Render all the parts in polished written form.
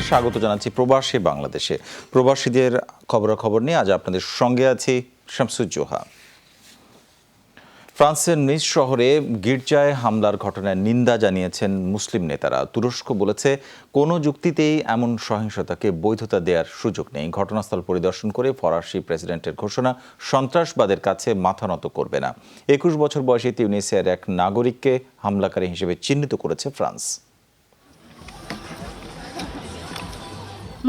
স্বাগত জানাচ্ছি প্রবাসী বাংলাদেশে। প্রবাসীদের খবরাখবর নিয়ে আজ আপনাদের সঙ্গে আছি শামসুজ্জোহা। ফ্রান্সের নিস শহরে গির্জায় হামলার ঘটনায় নিন্দা জানিয়েছেন মুসলিম নেতারা। তুরস্ক বলেছে কোনো যুক্তিতেই এমন সহিংসতাকে বৈধতা দেওয়ার সুযোগ নেই। ঘটনাস্থল পরিদর্শন করে ফরাসি প্রেসিডেন্টের ঘোষণা, সন্ত্রাসবাদের কাছে মাথা নত করবে না। ২১ বছর বয়সী তিউনিসিয়ার এক নাগরিককে হামলাকারী হিসেবে চিহ্নিত করেছে ফ্রান্স।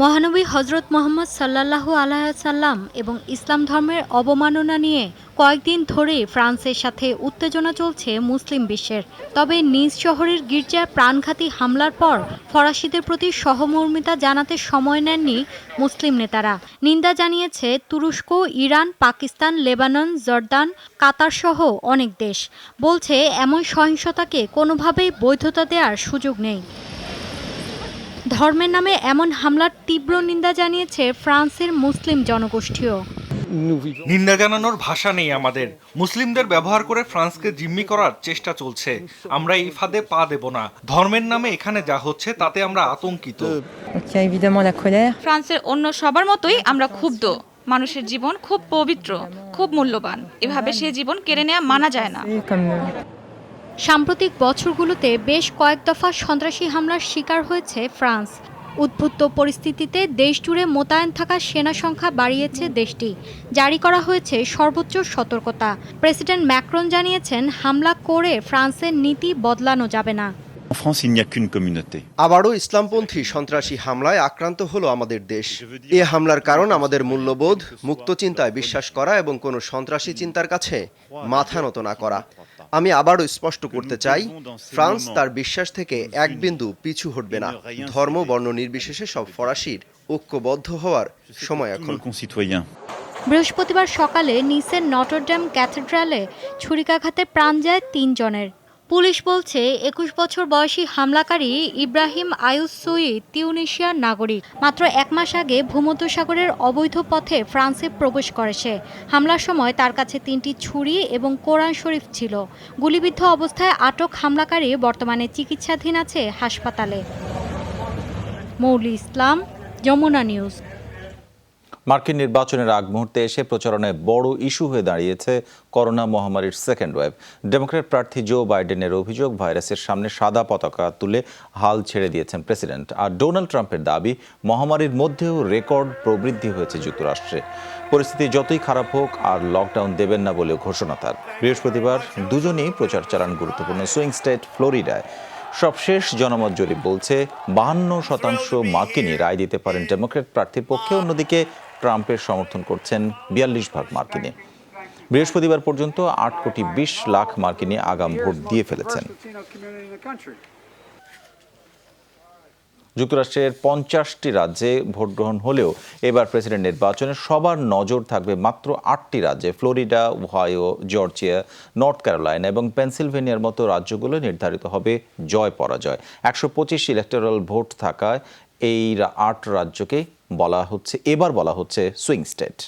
মহানবী হজরত মোহাম্মদ সাল্লাল্লাহু আলাইহি সাল্লাম এবং ইসলাম ধর্মের অবমাননা নিয়ে কয়েকদিন ধরেই ফ্রান্সের সাথে উত্তেজনা চলছে মুসলিম বিশ্বের। তবে নিজ শহরের গির্জায় প্রাণঘাতী হামলার পর ফরাসিদের প্রতি সহমর্মিতা জানাতে সময় নেননি মুসলিম নেতারা। নিন্দা জানিয়েছে তুরস্ক, ইরান, পাকিস্তান, লেবানন, জর্দান, কাতার সহ অনেক দেশ। বলছে এমন সহিংসতাকে কোনোভাবেই বৈধতা দেওয়ার সুযোগ নেই। ধর্মের নামে এমন হামলার তীব্র নিন্দা জানিয়েছে ফ্রান্সের মুসলিম জনগোষ্ঠীও। নিন্দা জানানোর ভাষা নেই আমাদের। মুসলিমদের ব্যবহার করে ফ্রান্সকে জিম্মি করার চেষ্টা চলছে। আমরা এই ফাঁদে পা দেব না। ধর্মের নামে এখানে যা হচ্ছে তাতে আমরা আতঙ্কিত। ফ্রান্সের অন্য সবার মতোই আমরা ক্ষুব্ধ। মানুষের জীবন খুব পবিত্র, খুব মূল্যবান। এভাবে সে জীবন কেড়ে নেওয়া মানা যায় না। সাম্প্রতিক বছরগুলোতে বেশ কয়েক দফা সন্ত্রাসী হামলার শিকার হয়েছে ফ্রান্স। উদ্ভুত পরিস্থিতিতে দেশজুড়ে মোতায়েন থাকা সেনা সংখ্যা বাড়িয়েছে দেশটি। জারি করা হয়েছে সর্বোচ্চ সতর্কতা। প্রেসিডেন্ট ম্যাক্রন জানিয়েছেন হামলা করে ফ্রান্সের নীতি বদলানো যাবে না। আবারও ইসলামপন্থী সন্ত্রাসী হামলায় আক্রান্ত হলো আমাদের দেশ। এ হামলার কারণ আমাদের মূল্যবোধ, মুক্ত চিন্তায় বিশ্বাস করা এবং কোনো সন্ত্রাসী চিন্তার কাছে মাথা নত না করা। আমি আবারও স্পষ্ট করতে চাই, ফ্রান্স তার বিশ্বাস থেকে এক বিন্দু পিছু হটবে না। ধর্ম, বর্ণ নির্বিশেষে সব ফরাসির ঐক্যবদ্ধ হওয়ার সময় এখন। বৃহস্পতিবার সকালে নিসের নটরডেম ক্যাথেড্রালে ছুরিকাঘাতে প্রাণ যায় ৩ জনের। পুলিশ বলছে ২১ বছর বয়সী হামলাকারী ইব্রাহিম আয়ুস সুই তিউনিসিয়ার নাগরিক। মাত্র ১ মাস আগে ভূমধ্যসাগরের অবৈধ পথে ফ্রান্সে প্রবেশ করে সে। হামলার সময় তার কাছে ৩টি ছুরি এবং কোরআন শরীফ ছিল। গুলিবিদ্ধ অবস্থায় আটক হামলাকারী বর্তমানে চিকিৎসাধীন আছে হাসপাতালে। মৌলি ইসলাম, যমুনা নিউজ। মার্কিন নির্বাচনের আগ মুহূর্তে এসে প্রচারণায় বড় ইস্যু হয়ে দাঁড়িয়েছে করোনা মহামারীর সেকেন্ড ওয়েভ। ডেমোক্র্যাট প্রার্থী জো বাইডেনের অভিযোগ, ভাইরাসের সামনে সাদা পতাকা তুলে হাল ছেড়ে দিয়েছেন প্রেসিডেন্ট। আর ডোনাল্ড ট্রাম্পের দাবি, মহামারীর মধ্যেও রেকর্ড প্রবৃদ্ধি হয়েছে যুক্তরাষ্ট্রে। পরিস্থিতি যতই খারাপ হোক আর লকডাউন দেবেন না বলেও ঘোষণা তার। বৃহস্পতিবার দুজনেই প্রচার চালান গুরুত্বপূর্ণ সুইং স্টেট ফ্লোরিডায়। সবশেষ জনমত জরিপ বলছে 52% মার্কিনই রায় দিতে পারেন ডেমোক্র্যাট প্রার্থীর পক্ষে। অন্যদিকে ট্রাম্পের সমর্থন করছেন 42% মার্কিনী। বৃহস্পতিবার পর্যন্ত 8,20,00,000 মার্কিনী আগাম ভোট দিয়ে ফেলেছেন। যুক্তরাষ্ট্রের 50টি রাজ্যে ভোট গ্রহণ হলেও এবার প্রেসিডেন্ট নির্বাচনে সবার নজর থাকবে মাত্র 8টি রাজ্যে। Florida, Ohio, Georgia, north Carolina এবং পেনসিলভেনিয়ার মতো রাজ্যগুলো নির্ধারিত হবে জয় পরাজয়। 125 ইলেকটোরাল ভোট থাকায় এই 8 রাজ্যকে এবার বলা হচ্ছে সুইং স্টেট।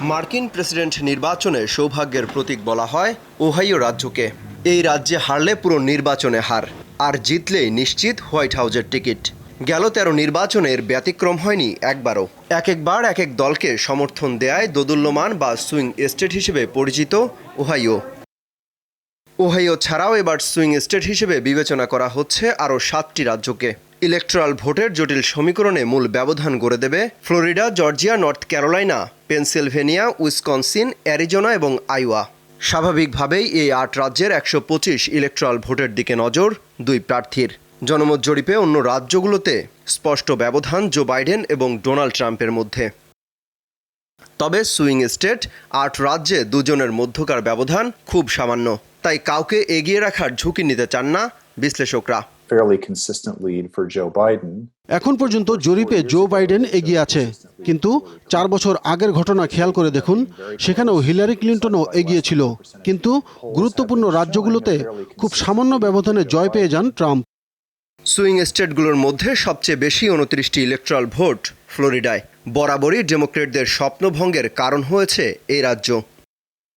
মার্কিন প্রেসিডেন্ট নির্বাচনে সৌভাগ্যের প্রতীক বলা হয় ওহাইও রাজ্যকে। এই রাজ্যে হারলে পুরো নির্বাচনে হার, আর জিতলেই নিশ্চিত হোয়াইট হাউসের টিকিট। গেল 13 নির্বাচনের ব্যতিক্রম হয়নি একবারও। একবার এক এক দলকে সমর্থন দেয়ায় দোদুল্যমান বা সুইং স্টেট হিসেবে পরিচিত ওহাইও। ওহাইও ছাড়াও এবার সুইং স্টেট হিসেবে বিবেচনা করা হচ্ছে আরও 7টি রাজ্যকে। ইলেকট্রাল ভোটের জটিল সমীকরণে মূল ব্যবধান গড়ে দেবে Florida, Georgia, north Carolina, Pennsylvania, Wisconsin, Arizona এবং আইওয়া। স্বাভাবিকভাবেই এই 8 রাজ্যের 125 ইলেকট্রাল ভোটের দিকে নজর দুই প্রার্থীর। জনমত জরিপে অন্য রাজ্যগুলোতে স্পষ্ট ব্যবধান জো বাইডেন এবং ডোনাল্ড ট্রাম্পের মধ্যে। তবে সুইং স্টেট 8 রাজ্যে দুজনের মধ্যকার ব্যবধান খুব সামান্য, তাই কাউকে এগিয়ে রাখার ঝুঁকি নিতে চান না বিশ্লেষকরা। এখন পর্যন্ত জরিপে জো বাইডেন এগিয়ে আছে, কিন্তু 4 বছর আগের ঘটনা খেয়াল করে দেখুন, সেখানেও হিলারি ক্লিন্টনও এগিয়ে ছিল। কিন্তু গুরুত্বপূর্ণ রাজ্যগুলোতে খুব সামান্য ব্যবধানে জয় পেয়ে যান ট্রাম্প। সুইং স্টেটগুলোর মধ্যে সবচেয়ে বেশি 29টি ইলেকট্রাল ভোট ফ্লোরিডায়। বরাবরই ডেমোক্রেটদের স্বপ্নভঙ্গের কারণ হয়েছে এই রাজ্য।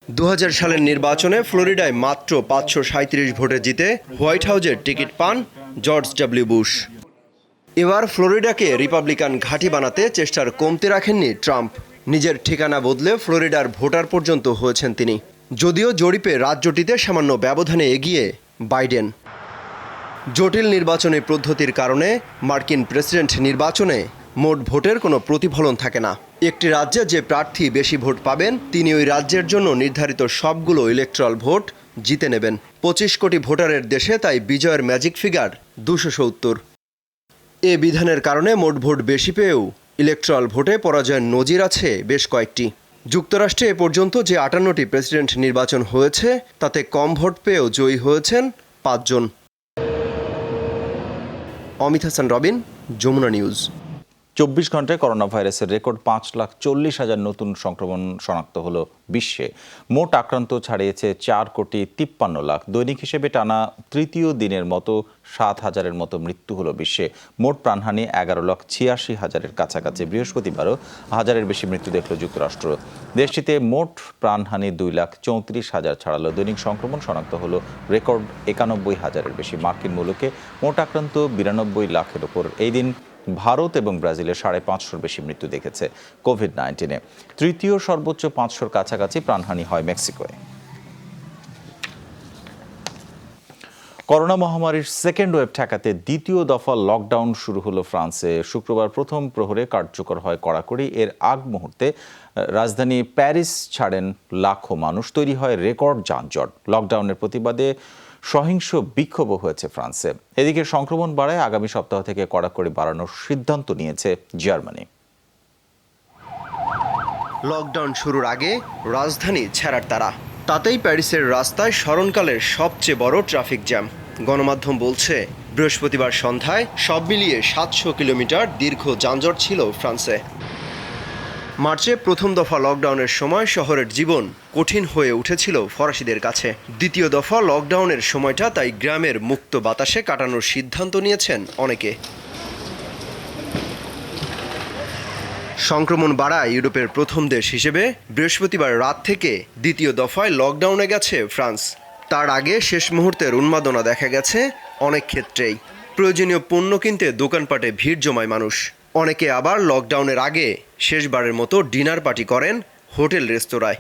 2000 সালের নির্বাচনে ফ্লোরিডায় মাত্র 537 ভোটে জিতে হোয়াইট হাউজের টিকিট পান জর্জ ডব্লিউ বুশ। এবার ফ্লোরিডাকে রিপাবলিকান ঘাঁটি বানাতে চেষ্টার কমতে রাখেননি ট্রাম্প। নিজের ঠিকানা বদলে ফ্লোরিডার ভোটার পর্যন্ত হয়েছেন তিনি। যদিও জরিপে রাজ্যটিতে সামান্য ব্যবধানে এগিয়ে বাইডেন। জটিল নির্বাচনী পদ্ধতির কারণে মার্কিন প্রেসিডেন্ট নির্বাচনে মোট ভোটের কোনো প্রতিফলন থাকে না। একটি রাজ্যে যে প্রার্থী বেশি ভোট পাবেন তিনি ওই রাজ্যের জন্য নির্ধারিত সবগুলো ইলেকট্রাল ভোট জিতে নেবেন। 25 কোটি ভোটারের দেশে তাই বিজয়ের ম্যাজিক ফিগার 270। এ বিধানের কারণে মোট ভোট বেশি পেয়েও ইলেকট্রাল ভোটে পরাজয়ের নজির আছে বেশ কয়েকটি। যুক্তরাষ্ট্রে এ পর্যন্ত যে 58টি প্রেসিডেন্ট নির্বাচন হয়েছে তাতে কম ভোট পেয়েও জয়ী হয়েছেন 5 জন। অমিত হাসান রবিন, যমুনা নিউজ। 24 ঘন্টায় করোনা ভাইরাসের রেকর্ড 5,40,000 নতুন সংক্রমণ শনাক্ত হলো বিশ্বে। মোট আক্রান্ত ছাড়িয়েছে 4,53,00,000। দৈনিক হিসেবে টানা তৃতীয় দিনের মতো 7,000-এর মতো মৃত্যু হলো বিশ্বে। মোট প্রাণহানি 11,86,000-এর কাছাকাছি। বৃহস্পতিবারও 1000-এর বেশি মৃত্যু দেখল যুক্তরাষ্ট্র। দেশটিতে মোট প্রাণহানি 2,34,000 ছাড়ালো। দৈনিক সংক্রমণ শনাক্ত হলো রেকর্ড 91,000-এর বেশি। মার্কিন মুলুকে মোট আক্রান্ত 92 লাখের ওপর। এই দিন ভারত এবং ব্রাজিলে 550-র বেশি মৃত্যু দেখেছে কোভিড-19-এ। তৃতীয় সর্বোচ্চ 500-র কাছাকাছি প্রাণহানি হয় মেক্সিকোয়। করোনা মহামারীর সেকেন্ড ওয়েভ ঠেকাতে দ্বিতীয় দফা লকডাউন শুরু হলো ফ্রান্সে। শুক্রবার প্রথম প্রহরে কার্যকর হয় কড়াকড়ি। এর আগ মুহূর্তে রাজধানী প্যারিস ছাড়েন লাখো মানুষ। তৈরি হয় রেকর্ড যানজট। লকডাউনের প্রতিবাদে সহিংস বিক্ষোভও হয়েছে ফ্রান্সে। এদিকে সংক্রমণ বাড়ায় আগামী সপ্তাহ থেকে কড়াকড়ি বাড়ানোর সিদ্ধান্ত নিয়েছে জার্মানি। লকডাউন শুরুর আগে রাজধানী ছেঁড়ার তাড়া। তাতেই প্যারিসের রাস্তায় স্মরণকালের সবচেয়ে বড় ট্রাফিক জ্যাম। গণমাধ্যম বলছে বৃহস্পতিবার সন্ধ্যায় সব মিলিয়ে 700 কিলোমিটার দীর্ঘ যানজট ছিল ফ্রান্সে। মার্চে প্রথম দফা লকডাউনের সময় শহরের জীবন কঠিন হয়ে উঠেছিল ফরাসিদের কাছে। দ্বিতীয় দফা লকডাউনের সময়টা তাই গ্রামের মুক্ত বাতাসে কাটানোর সিদ্ধান্ত নিয়েছেন অনেকে। সংক্রমণ বাড়ায় ইউরোপের প্রথম দেশ হিসেবে বৃহস্পতিবার রাত থেকে দ্বিতীয় দফায় লকডাউনে গেছে ফ্রান্স। তার আগে শেষ মুহূর্তের উন্মাদনা দেখা গেছে অনেক ক্ষেত্রেই। প্রয়োজনীয় পণ্য কিনতে দোকানপাটে ভিড় জমায় মানুষ। অনেকে আবার লকডাউনের আগে শেষবারের মতো ডিনার পার্টি করেন হোটেল রেস্তোরাঁয়।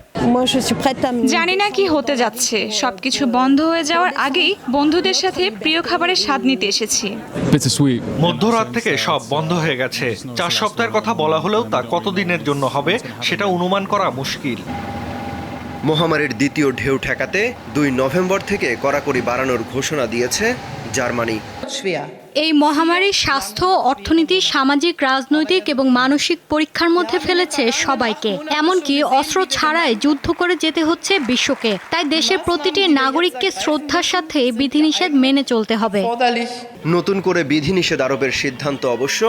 জানি না কি হতে যাচ্ছে। সবকিছু বন্ধ হয়ে যাওয়ার আগেই বন্ধুদের সাথে প্রিয় খাবারের স্বাদ নিতে এসেছি। মধ্যরাত থেকে সব বন্ধ হয়ে গেছে। 4 সপ্তাহের কথা বলা হলেও তা কতদিনের জন্য হবে সেটা অনুমান করা মুশকিল। মহামারীর দ্বিতীয় ঢেউ ঠেকাতে 2 নভেম্বর থেকে কড়াকড়ি বাড়ানোর ঘোষণা দিয়েছে জার্মানি। এই মহামারী স্বাস্থ্য, অর্থনীতি, সামাজিক, রাজনৈতিক এবং মানসিক পরীক্ষার মধ্যে ফেলেছে সবাইকে। এমনকি অস্ত্র ছাড়াই যুদ্ধ করে যেতে হচ্ছে বিশ্বকে। তাই দেশের প্রতিটি নাগরিককে শ্রদ্ধার সাথে বিধিনিষেধ মেনে চলতে হবে। নতুন করে বিধিনিষেধ আরোপের সিদ্ধান্ত অবশ্য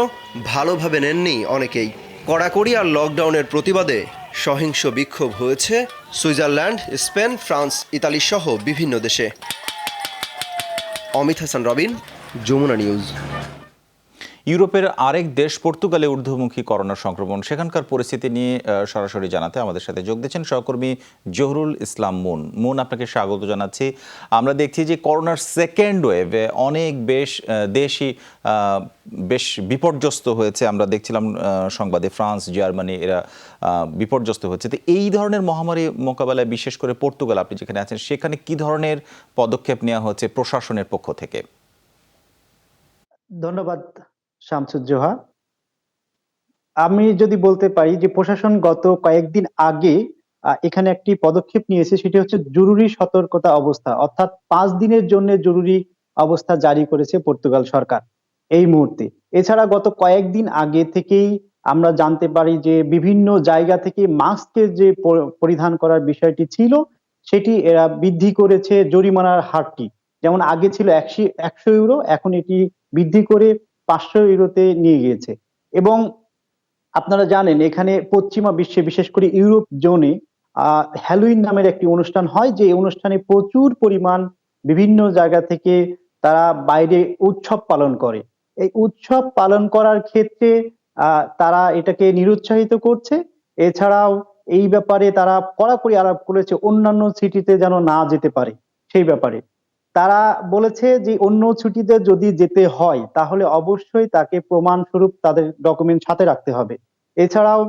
ভালোভাবে নেননি অনেকেই। কড়াকড়ি আর লকডাউনের প্রতিবাদে সহিংস বিক্ষোভ হয়েছে সুইজারল্যান্ড, স্পেন, ফ্রান্স, ইতালি সহ বিভিন্ন দেশে। অমিত হাসান রবিন, যমুনা নিউজ। ইউরোপের আরেক দেশ পর্তুগালে ঊর্ধ্বমুখী করোনা সংক্রমণ। সেখানকার পরিস্থিতি নিয়ে সরাসরি জানাতে আমাদের সাথে যোগ দিচ্ছেন সহকর্মী জহুরুল ইসলাম মুন। আপনাকে স্বাগত জানাচ্ছি। আমরা দেখছি যে করোনার সেকেন্ড ওয়েভে অনেক দেশই বেশ বিপর্যস্ত হয়েছে। আমরা দেখছিলাম সংবাদে ফ্রান্স, জার্মানি এরা বিপর্যস্ত হচ্ছে। তো এই ধরনের মহামারী মোকাবেলায় বিশেষ করে পর্তুগাল, আপনি যেখানে আছেন সেখানে কি ধরনের পদক্ষেপ নেওয়া হচ্ছে প্রশাসনের পক্ষ থেকে? ধন্যবাদ শামসুজ্জোহা। আমি যদি বলতে পারি যে প্রশাসন গত কয়েকদিন আগে এখানে একটি পদক্ষেপ নিয়েছে, সেটি হচ্ছে জরুরি সতর্কতা অবস্থা, অর্থাৎ 5 দিনের জন্য জরুরি অবস্থা জারি করেছে পর্তুগাল সরকার এই মুহূর্তে। এছাড়া গত কয়েকদিন আগে থেকেই আমরা জানতে পারি যে বিভিন্ন জায়গা থেকে মাস্কের যে পরিধান করার বিষয়টি ছিল সেটি এরা বৃদ্ধি করেছে জরিমানার হারটি। যেমন আগে ছিল 100 ইউরো, এখন এটি বৃদ্ধি করে 500 ইউরোতে নিয়ে গিয়েছে। এবং আপনারা জানেন এখানে পশ্চিমা বিশ্বে বিশেষ করে ইউরোপ জোনে হ্যালোইন নামের একটি অনুষ্ঠান হয়, যে অনুষ্ঠানে প্রচুর পরিমাণ বিভিন্ন জায়গা থেকে তারা বাইরে উৎসব পালন করে। এই উৎসব পালন করার ক্ষেত্রে তারা এটাকে নিরুৎসাহিত করছে। এছাড়াও এই ব্যাপারে তারা কড়াকড়ি আরোপ করেছে অন্যান্য সিটিতে যেন না যেতে পারে। সেই ব্যাপারে তারা বলেছে যে অন্য ছুটিতে যদি যেতে হয় তাহলে অবশ্যই তাকে প্রমাণস্বরূপ তাদের ডকুমেন্ট সাথে রাখতে হবে। এছাড়াও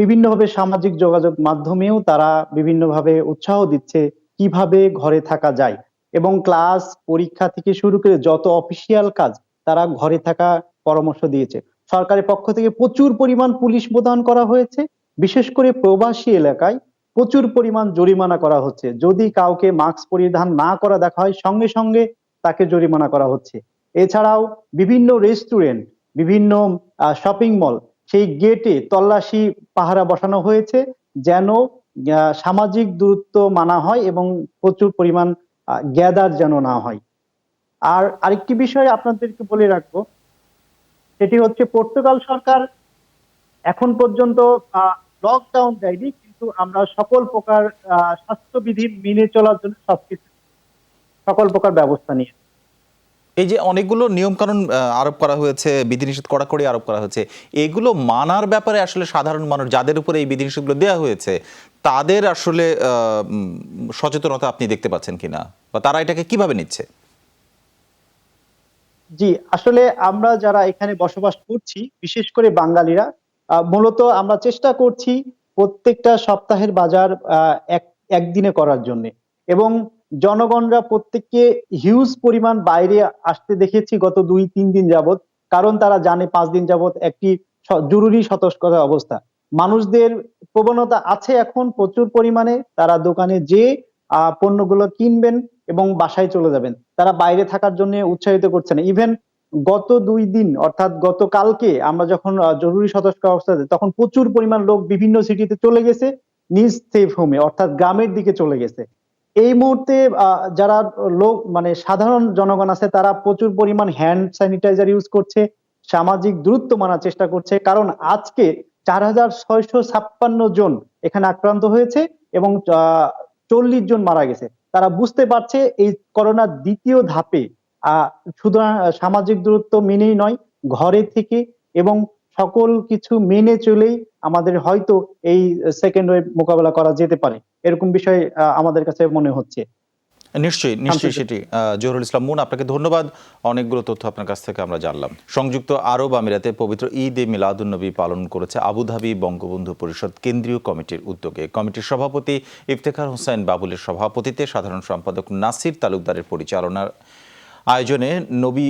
বিভিন্নভাবে সামাজিক যোগাযোগ মাধ্যমেও তারা বিভিন্নভাবে উৎসাহ দিচ্ছে কিভাবে ঘরে থাকা যায়, এবং ক্লাস পরীক্ষা থেকে শুরু করে যত অফিসিয়াল কাজ তারা ঘরে থাকা পরামর্শ দিয়েছে। সরকারের পক্ষ থেকে প্রচুর পরিমাণ পুলিশ মোতায়েন করা হয়েছে, বিশেষ করে প্রবাসী এলাকায় প্রচুর পরিমাণ জরিমানা করা হচ্ছে। যদি কাউকে মাস্ক পরিধান না করা দেখা হয় সঙ্গে সঙ্গে তাকে জরিমানা করা হচ্ছে। এছাড়াও বিভিন্ন রেস্টুরেন্ট, বিভিন্ন শপিং মল, সেই গেটে তল্লাশি পাহারা বসানো হয়েছে যেন সামাজিক দূরত্ব মানা হয় এবং প্রচুর পরিমাণ গ্যাদার যেন না হয়। আর আরেকটি বিষয় আপনাদেরকে বলে রাখবো, সেটি হচ্ছে পর্তুগাল সরকার এখন পর্যন্ত লকডাউন দেয়নি, কিন্তু আমরা সকল প্রকার স্বাস্থ্যবিধি মেনে চলার জন্য সকল প্রকার ব্যবস্থা নিয়ে। এই যে অনেকগুলো নিয়ম কানুন আরোপ করা হয়েছে, বিধিনিষেধ কড়াকড়ি আরোপ করা হয়েছে, এগুলো মানার ব্যাপারে আসলে সাধারণ মানুষ যাদের উপরে এই বিধিনিষেধগুলো দেওয়া হয়েছে তাদের আসলে সচেতনতা আপনি দেখতে পাচ্ছেন কিনা, বা তারা এটাকে কিভাবে নিচ্ছে? জি, আসলে আমরা যারা এখানে বসবাস করছি, বিশেষ করে বাঙালিরা, মূলত আমরা চেষ্টা করছি প্রত্যেকটা সপ্তাহের বাজার একদিনে করার জন্য, এবং জনগণরা প্রত্যেককে হিউজ পরিমাণ বাইরে আসতে দেখেছি গত 2-3 দিন যাবত, কারণ তারা জানে 5 দিন যাবত একটি জরুরি সতর্কতা অবস্থা। মানুষদের প্রবণতা আছে এখন প্রচুর পরিমাণে, তারা দোকানে যে পণ্যগুলো কিনবেন এবং বাসায় চলে যাবেন, তারা বাইরে থাকার জন্য উৎসাহিত করছে না। ইভেন গত 2 দিন অর্থাৎ গতকালকে আমরা যখন জরুরি সতর্ক অবস্থা তখন প্রচুর পরিমাণ লোক বিভিন্ন সিটিতে চলে গেছে নিজ সেফ হোমে, অর্থাৎ গ্রামের দিকে চলে গেছে। এই মুহূর্তে যারা লোক মানে সাধারণ জনগণ আছে তারা প্রচুর পরিমাণ হ্যান্ড স্যানিটাইজার ইউজ করছে, সামাজিক দূরত্ব মানার চেষ্টা করছে, কারণ আজকে 4656 জন এখানে আক্রান্ত হয়েছে এবং 40 জন মারা গেছে। তারা বুঝতে পারছে এই করোনার দ্বিতীয় ধাপে শুধু সামাজিক দূরত্ব মেনেই নয়, ঘরে থেকে এবং সকল কিছু মেনে চলেই আমাদের হয়তো এই সেকেন্ড ওয়েভ মোকাবেলা করা যেতে পারে, এরকম বিষয় আমাদের কাছে মনে হচ্ছে। নিশ্চয়ই সেটি। জহুরুল ইসলাম মুন, আপনাকে ধন্যবাদ। অনেকগুলো তথ্য আপনার কাছ থেকে আমরা জানলাম। সংযুক্ত আরব আমিরাতে পবিত্র ঈদ এ মিলাদুন্নবী পালন করেছে আবুধাবি বঙ্গবন্ধু পরিষদ কেন্দ্রীয় কমিটির উদ্যোগে। কমিটির সভাপতি ইফতেখার হোসেন বাবুলের সভাপতিত্বে সাধারণ সম্পাদক নাসির তালুকদারের পরিচালনার আয়োজনে নবী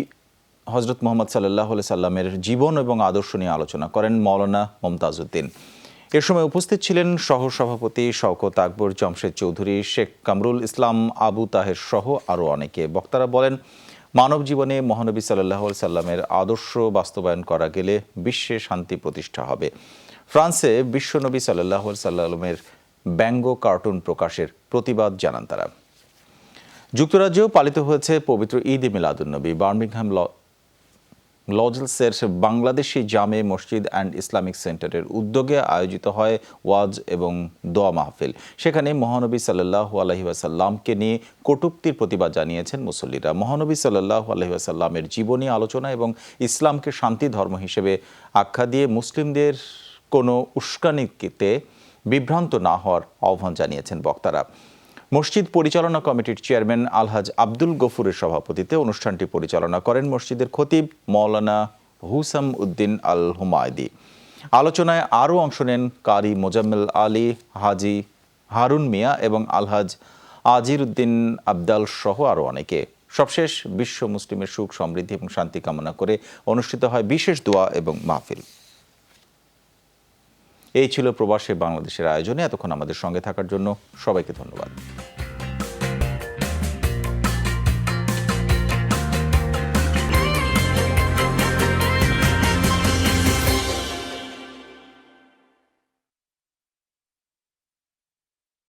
হজরত মোহাম্মদ সাল্লাল্লাহু আলাইহি সাল্লামের জীবন এবং আদর্শ নিয়ে আলোচনা করেন মাওলানা মমতাজ উদ্দিন। এ সময় উপস্থিত ছিলেন সহ সভাপতি শওকত আকবর, জমশেদ চৌধুরী, শেখ কামরুল ইসলাম, আবু তাহের সহ আরও অনেকে। বক্তারা বলেন, মানব জীবনে মহানবী সাল্লাল্লাহু আলাইহি সাল্লামের আদর্শ বাস্তবায়ন করা গেলে বিশ্বে শান্তি প্রতিষ্ঠা হবে। ফ্রান্সে বিশ্বনবী সাল্লাল্লাহু আলাইহি সাল্লামের ব্যঙ্গ কার্টুন প্রকাশের প্রতিবাদ জানান তারা। যুক্তরাজ্যেও পালিত হয়েছে পবিত্র ঈদ এ মিলাদুন্নবী। বার্মিংহাম লজেলসের বাংলাদেশি জামে মসজিদ অ্যান্ড ইসলামিক সেন্টারের উদ্যোগে আয়োজিত হয় ওয়াজ এবং দোয়া মাহফিল। সেখানে মহানবী সাল্লাল্লাহু আলাইহি ওয়াসাল্লামকে নিয়ে কটূক্তির প্রতিবাদ জানিয়েছেন মুসল্লিরা। মহানবী সাল্লাল্লাহু আলাইহি ওয়াসাল্লামের জীবনী আলোচনা এবং ইসলামকে শান্তি ধর্ম হিসেবে আখ্যা দিয়ে মুসলিমদের কোনো উস্কানিতে বিভ্রান্ত না হওয়ার আহ্বান জানিয়েছেন বক্তারা। মসজিদ পরিচালনা কমিটির চেয়ারম্যান আলহাজ আব্দুল গফুরের সভাপতিত্বে অনুষ্ঠানটি পরিচালনা করেন মসজিদের খতিব মাওলানা হুসাম উদ্দিন আল হুমায়দি। আলোচনায় আরও অংশ নেন কারি মোজাম্মেল আলী, হাজি হারুন মিয়া এবং আলহাজ আজির উদ্দিন আবদাল সহ আরও অনেকে। সবশেষ বিশ্ব মুসলিমের সুখ, সমৃদ্ধি এবং শান্তি কামনা করে অনুষ্ঠিত হয় বিশেষ দোয়া এবং মাহফিল। এই ছিল প্রবাসী বাংলাদেশের আয়োজনে। এতক্ষণ আমাদের সঙ্গে থাকার জন্য সবাইকে ধন্যবাদ।